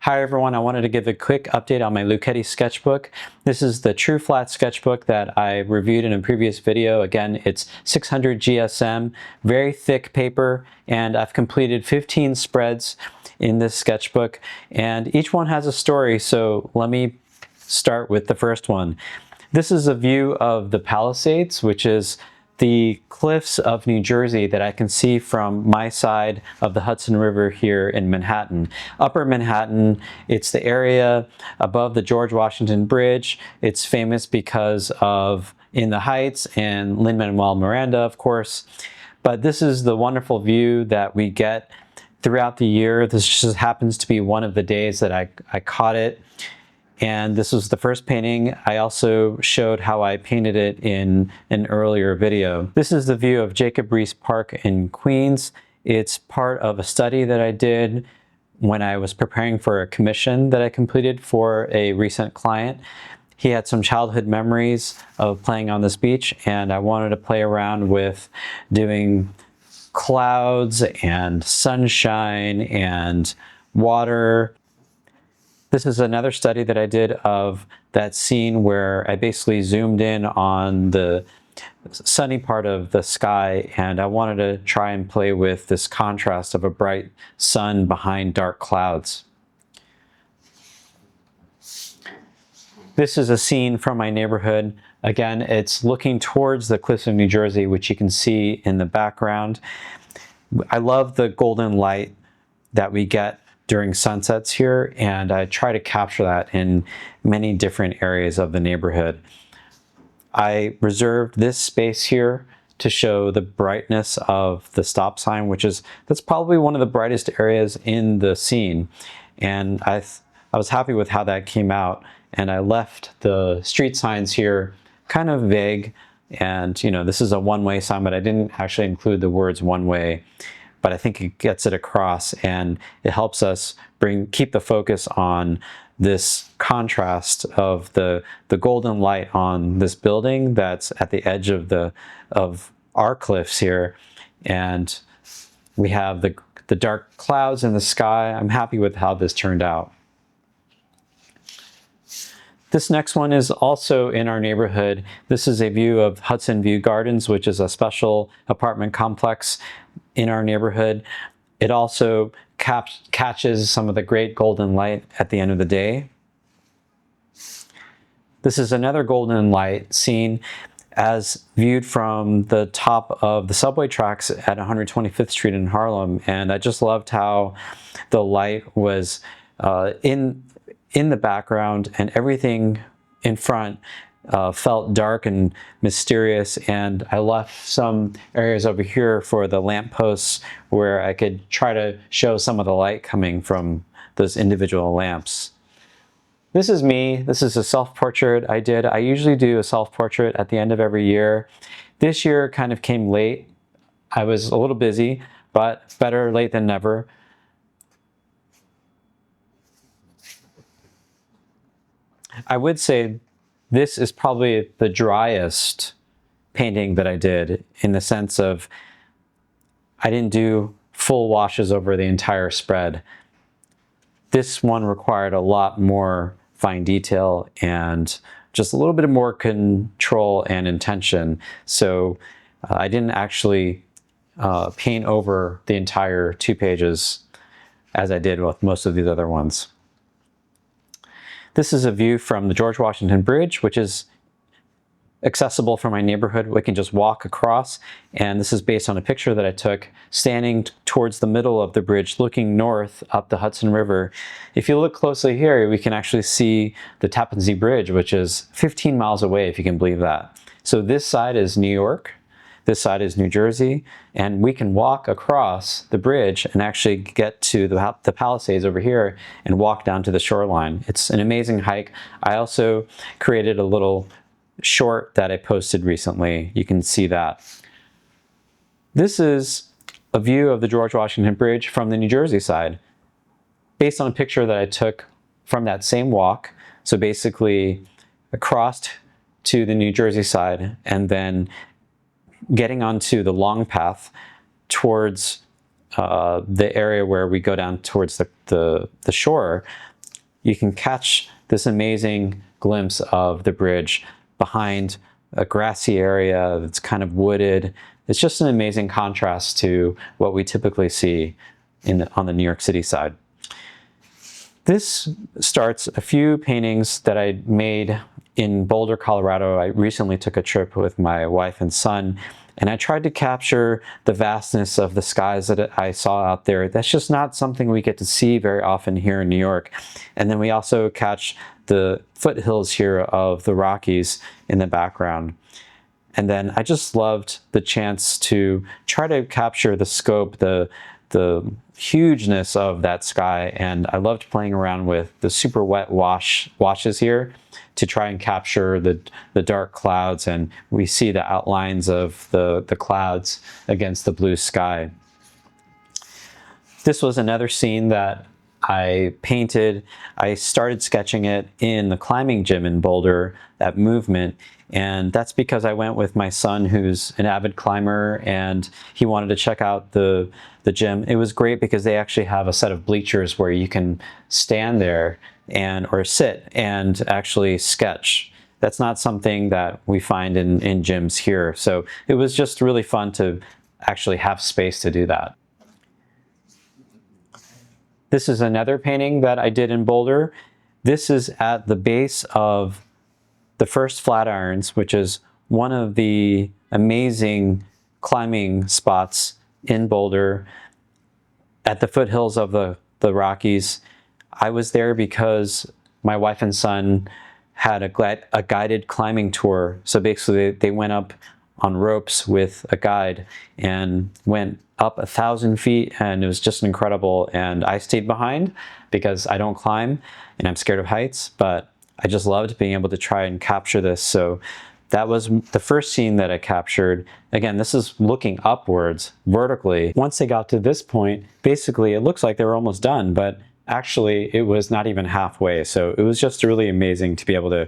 Hi everyone, I wanted to give a quick update on my Luchetti Sketchbook. This is the True Flat Sketchbook that I reviewed in a previous video. Again, it's 600 GSM, very thick paper, and I've completed 15 spreads in this sketchbook, and each one has a story, so let me start with the first one. This is a view of the Palisades, which is the cliffs of New Jersey that I can see from my side of the Hudson River here in Manhattan. Upper Manhattan, it's the area above the George Washington Bridge. It's famous because of In the Heights and Lin-Manuel Miranda, of course. But this is the wonderful view that we get throughout the year. This just happens to be one of the days that I caught it. And this was the first painting. I also showed how I painted it in an earlier video. This is the view of Jacob Riis Park in Queens. It's part of a study that I did when I was preparing for a commission that I completed for a recent client. He had some childhood memories of playing on this beach, and I wanted to play around with doing clouds and sunshine and water. This is another study that I did of that scene where I basically zoomed in on the sunny part of the sky, and I wanted to try and play with this contrast of a bright sun behind dark clouds. This is a scene from my neighborhood. Again, it's looking towards the cliffs of New Jersey, which you can see in the background. I love the golden light that we get during sunsets here, and I try to capture that in many different areas of the neighborhood. I reserved this space here to show the brightness of the stop sign, that's probably one of the brightest areas in the scene. And I was happy with how that came out, and I left the street signs here kind of vague. And this is a one-way sign, but I didn't actually include the words one way. But I think it gets it across, and it helps us keep the focus on this contrast of the golden light on this building that's at the edge of our cliffs here, and we have the dark clouds in the sky. I'm happy with how this turned out. This next one is also in our neighborhood. This is a view of Hudson View Gardens, which is a special apartment complex in our neighborhood. It also catches some of the great golden light at the end of the day. This is another golden light scene as viewed from the top of the subway tracks at 125th Street in Harlem. And I just loved how the light was in the background, and everything in front felt dark and mysterious. And I left some areas over here for the lampposts where I could try to show some of the light coming from those individual lamps. This is me. This is a self-portrait I did. I usually do a self-portrait at the end of every year. This year kind of came late. I was a little busy, but better late than never. I would say this is probably the driest painting that I did, in the sense of I didn't do full washes over the entire spread. This one required a lot more fine detail and just a little bit more control and intention. So I didn't actually paint over the entire 2 pages as I did with most of these other ones. This is a view from the George Washington Bridge, which is accessible from my neighborhood. We can just walk across, and this is based on a picture that I took standing towards the middle of the bridge, looking north up the Hudson River. If you look closely here, we can actually see the Tappan Zee Bridge, which is 15 miles away, if you can believe that. So this side is New York, this side is New Jersey, and we can walk across the bridge and actually get to the Palisades over here and walk down to the shoreline. It's an amazing hike. I also created a little short that I posted recently. You can see that. This is a view of the George Washington Bridge from the New Jersey side, based on a picture that I took from that same walk. So basically across to the New Jersey side, and then getting onto the long path towards the area where we go down towards the shore. you can catch this amazing glimpse of the bridge behind a grassy area that's kind of wooded. It's just an amazing contrast to what we typically see on the New York City side. This starts a few paintings that I made in Boulder, Colorado. I recently took a trip with my wife and son, and I tried to capture the vastness of the skies that I saw out there. That's just not something we get to see very often here in New York. And then we also catch the foothills here of the Rockies in the background. And then I just loved the chance to try to capture the scope, the hugeness of that sky. And I loved playing around with the super wet washes here to try and capture the dark clouds. And we see the outlines of the clouds against the blue sky. This was another scene that I painted. I started sketching it in the climbing gym in Boulder, that movement. And that's because I went with my son, who's an avid climber, and he wanted to check out the gym. It was great because they actually have a set of bleachers where you can stand there or sit and actually sketch. That's not something that we find in gyms here. So it was just really fun to actually have space to do that. This is another painting that I did in Boulder. This is at the base of the first Flatirons, which is one of the amazing climbing spots in Boulder at the foothills of the Rockies. I was there because my wife and son had a guided climbing tour. So basically they went up on ropes with a guide and went up 1,000 feet, and it was just incredible. And I stayed behind because I don't climb and I'm scared of heights, but I just loved being able to try and capture this. So that was the first scene that I captured. Again, this is looking upwards vertically. Once they got to this point, basically it looks like they were almost done, but actually it was not even halfway. So it was just really amazing to be able to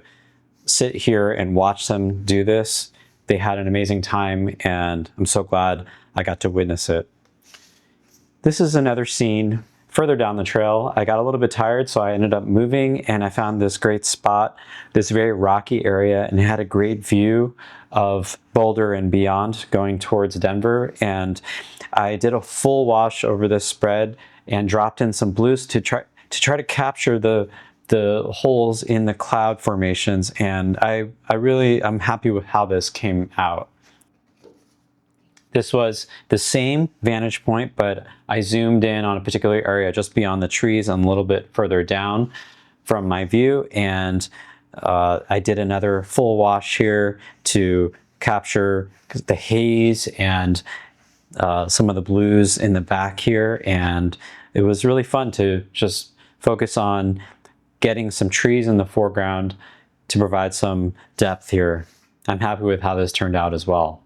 sit here and watch them do this. They had an amazing time, and I'm so glad I got to witness it. This is another scene further down the trail. I got a little bit tired, so I ended up moving, and I found this great spot, this very rocky area, and it had a great view of Boulder and beyond going towards Denver. And I did a full wash over this spread and dropped in some blues to try to capture the holes in the cloud formations, and I'm happy with how this came out. This was the same vantage point, but I zoomed in on a particular area just beyond the trees and a little bit further down from my view, and I did another full wash here to capture the haze and some of the blues in the back here. And it was really fun to just focus on getting some trees in the foreground to provide some depth here. I'm happy with how this turned out as well.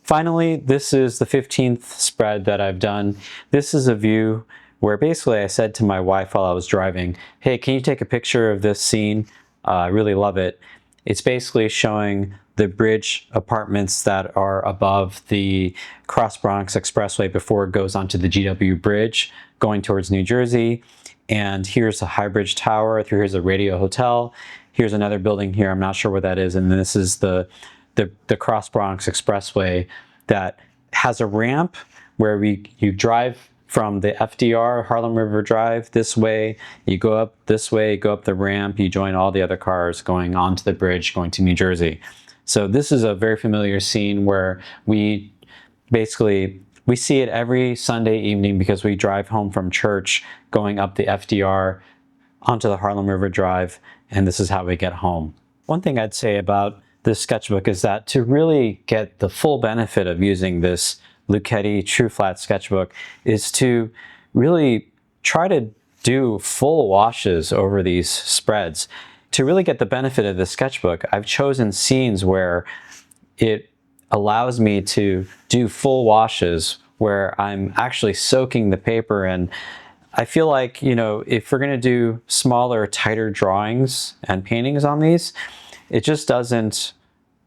Finally, this is the 15th spread that I've done. This is a view where basically I said to my wife while I was driving, hey, can you take a picture of this scene? I really love it. It's basically showing the bridge apartments that are above the Cross Bronx Expressway before it goes onto the GW Bridge going towards New Jersey. And here's a High Bridge Tower, here's a Radio Hotel, here's another building here, I'm not sure what that is, and this is the Cross Bronx Expressway that has a ramp where you drive from the FDR, Harlem River Drive, this way, you go up this way, go up the ramp, you join all the other cars going onto the bridge going to New Jersey. So this is a very familiar scene where we see it every Sunday evening because we drive home from church going up the FDR onto the Harlem River Drive, and this is how we get home. One thing I'd say about this sketchbook is that to really get the full benefit of using this Luchetti True Flat Sketchbook is to really try to do full washes over these spreads. To really get the benefit of the sketchbook, I've chosen scenes where it allows me to do full washes where I'm actually soaking the paper. And I feel like, if we're going to do smaller, tighter drawings and paintings on these, it just doesn't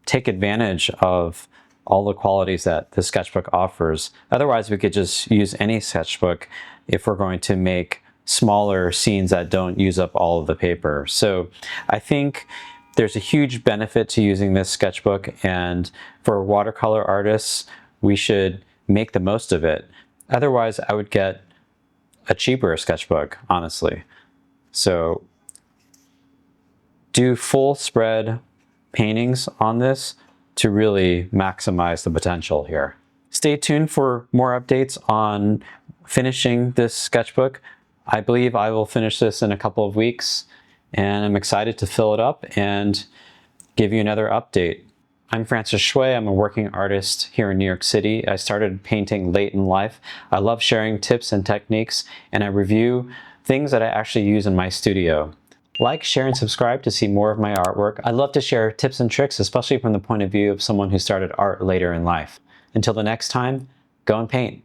take advantage of all the qualities that the sketchbook offers. Otherwise, we could just use any sketchbook if we're going to make smaller scenes that don't use up all of the paper. So I think there's a huge benefit to using this sketchbook, and for watercolor artists, we should make the most of it. Otherwise, I would get a cheaper sketchbook, honestly. So do full spread paintings on this to really maximize the potential here. Stay tuned for more updates on finishing this sketchbook. I believe I will finish this in a couple of weeks, and I'm excited to fill it up and give you another update. I'm Francis Shui. I'm a working artist here in New York City. I started painting late in life. I love sharing tips and techniques, and I review things that I actually use in my studio. Like, share, and subscribe to see more of my artwork. I love to share tips and tricks, especially from the point of view of someone who started art later in life. Until the next time, go and paint.